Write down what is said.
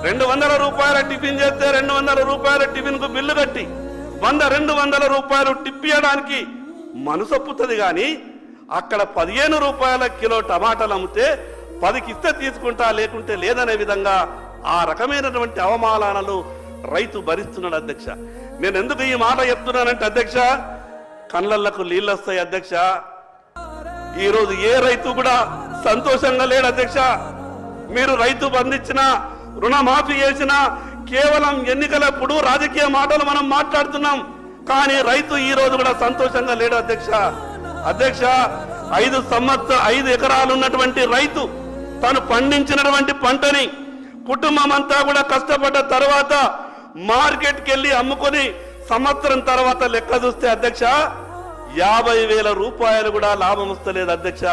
200 రూపాయల టిఫిన్ చేస్తే 200 రూపాయల టిఫిన్ కు బిల్లు కట్టి 100-200 రూపాయలు టిప్పియడానికి మనసొప్పుతుంది కానీ అక్కడ 15 రూపాయల కిలో టమాటాలు అమ్మితే 10కి ఇస్తే తీసుకుంటా లేకుంటే లేదనే విధంగా ఆ రకమైనటువంటి అవమానాలను రైతు భరిస్తున్నాడు అధ్యక్ష. నేను ఎందుకు ఈ మాట చెప్తున్నానంటే అధ్యక్ష, కళ్ళకు నీళ్ళు వస్తాయి అధ్యక్ష. ఈరోజు ఏ రైతు కూడా సంతోషంగా లేడు అధ్యక్ష. మీరు రైతు బంధించిన రుణమాఫీ చేసిన కేవలం ఎన్నికలప్పుడు రాజకీయ మాటలు మనం మాట్లాడుతున్నాం, కానీ రైతు ఈ రోజు కూడా సంతోషంగా లేడు అధ్యక్ష. అధ్యక్ష, 5 ఎకరాలు ఉన్నటువంటి రైతు తను పండించినటువంటి పంటని కుటుంబం అంతా కూడా కష్టపడ్డ తర్వాత మార్కెట్కి వెళ్ళి అమ్ముకొని సంవత్సరం తర్వాత లెక్క చూస్తే అధ్యక్ష 50,000 రూపాయలు కూడా లాభం వస్తలేదు అధ్యక్ష.